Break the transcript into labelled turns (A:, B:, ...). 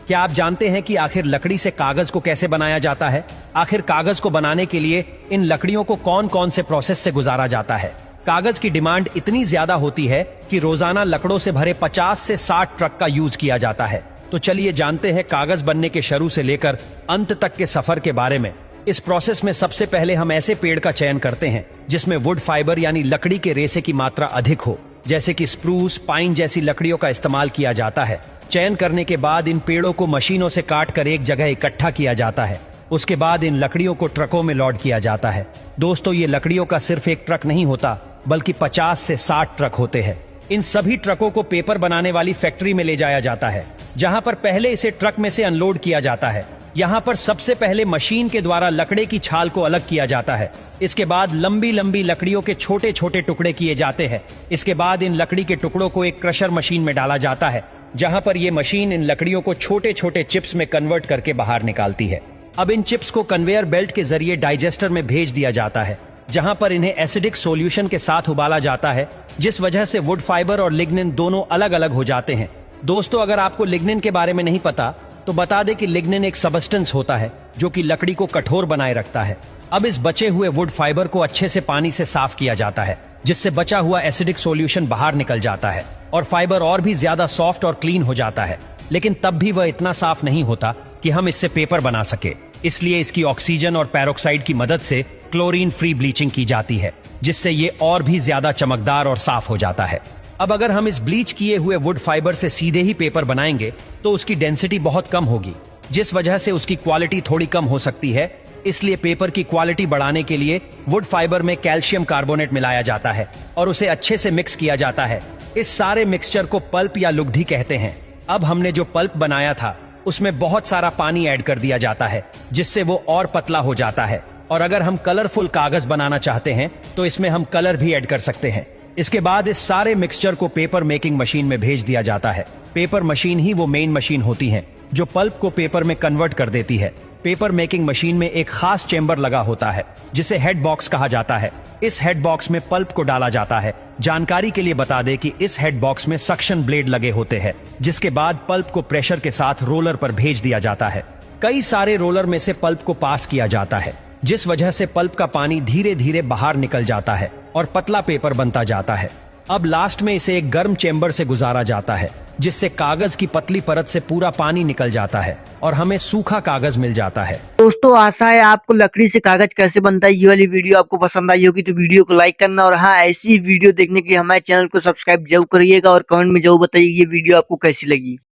A: क्या आप जानते हैं कि आखिर लकड़ी से कागज को कैसे बनाया जाता है? आखिर कागज को बनाने के लिए इन लकड़ियों को कौन कौन से प्रोसेस से गुजारा जाता है? कागज की डिमांड इतनी ज्यादा होती है कि रोजाना लकड़ों से भरे 50 से 60 ट्रक का यूज किया जाता है। तो चलिए जानते हैं कागज बनने के शुरू से लेकर अंत तक के सफर के बारे में। इस प्रोसेस में सबसे पहले हम ऐसे पेड़ का चयन करते हैं जिसमें वुड फाइबर यानी लकड़ी के रेशे की मात्रा अधिक हो, जैसे कि स्प्रूस, पाइन जैसी लकड़ियों का इस्तेमाल किया जाता है। चयन करने के बाद इन पेड़ों को मशीनों से काट कर एक जगह इकट्ठा किया जाता है। उसके बाद इन लकड़ियों को ट्रकों में लोड किया जाता है। दोस्तों, ये लकड़ियों का सिर्फ एक ट्रक नहीं होता, बल्कि 50 से 60 ट्रक होते हैं। इन सभी ट्रकों को पेपर बनाने वाली फैक्ट्री में ले जाया जाता है, जहां पर पहले इसे ट्रक में से अनलोड किया जाता है। यहाँ पर सबसे पहले मशीन के द्वारा लकड़े की छाल को अलग किया जाता है। इसके बाद लंबी लंबी लकड़ियों के छोटे छोटे टुकड़े किए जाते हैं। इसके बाद इन लकड़ी के टुकड़ों को एक क्रशर मशीन में डाला जाता है, जहां पर यह मशीन इन लकड़ियों को छोटे छोटे चिप्स में कन्वर्ट करके बाहर निकालती है। अब इन चिप्स को कन्वेयर बेल्ट के जरिए डाइजेस्टर में भेज दिया जाता है, जहां पर इन्हें एसिडिक सॉल्यूशन के साथ उबाला जाता है, जिस वजह से वुड फाइबर और लिग्निन दोनों अलग अलग हो जाते हैं। दोस्तों, अगर आपको लिग्निन के बारे में नहीं पता तो बता दें कि लिग्निन एक सबस्टेंस होता है जो कि लकड़ी को कठोर बनाए रखता है। अब इस बचे हुए वुड फाइबर को अच्छे से पानी से साफ किया जाता है, जिससे बचा हुआ एसिडिक सॉल्यूशन बाहर निकल जाता है और फाइबर और भी ज्यादा सॉफ्ट और क्लीन हो जाता है। लेकिन तब भी वह इतना साफ नहीं होता कि हम इससे पेपर बना सके। इसलिए इसकी ऑक्सीजन और पेरोक्साइड की मदद से क्लोरीन फ्री ब्लीचिंग की जाती है, जिससे ये और भी ज्यादा चमकदार और साफ हो जाता है। अब अगर हम इस ब्लीच किए हुए वुड फाइबर से सीधे ही पेपर बनाएंगे तो उसकी डेंसिटी बहुत कम होगी, जिस वजह से उसकी क्वालिटी थोड़ी कम हो सकती है। इसलिए पेपर की क्वालिटी बढ़ाने के लिए वुड फाइबर में कैल्शियम कार्बोनेट मिलाया जाता है और उसे अच्छे से मिक्स किया जाता है। इस सारे मिक्सचर को पल्प या लुगदी कहते हैं। अब हमने जो पल्प बनाया था उसमें बहुत सारा पानी ऐड कर दिया जाता है, जिससे वो और पतला हो जाता है। और अगर हम कलरफुल कागज बनाना चाहते हैं तो इसमें हम कलर भी ऐड कर सकते हैं। इसके बाद इस सारे मिक्सचर को पेपर मेकिंग मशीन में भेज दिया जाता है। पेपर मशीन ही वो मेन मशीन होती है जो पल्प को पेपर में कन्वर्ट कर देती है। पेपर मेकिंग मशीन में एक खास चेंबर लगा होता है जिसे हेड बॉक्स कहा जाता है। इस हेड बॉक्स में पल्प को डाला जाता है। जानकारी के लिए बता दें कि इस हेड बॉक्स में सक्शन ब्लेड लगे होते हैं, जिसके बाद पल्प को प्रेशर के साथ रोलर पर भेज दिया जाता है। कई सारे रोलर में से पल्प को पास किया जाता है, जिस वजह से पल्प का पानी धीरे धीरे बाहर निकल जाता है और पतला पेपर बनता जाता है। अब लास्ट में इसे एक गर्म चेंबर से गुजारा जाता है, जिससे कागज की पतली परत से पूरा पानी निकल जाता है और हमें सूखा कागज मिल जाता है।
B: दोस्तों, आशा है आपको लकड़ी से कागज कैसे बनता है ये वाली वीडियो आपको पसंद आई होगी, तो वीडियो को लाइक करना और हाँ, ऐसी वीडियो देखने के लिए हमारे चैनल को सब्सक्राइब जरूर करिएगा और कमेंट में जरूर बताइए ये वीडियो आपको कैसी लगी।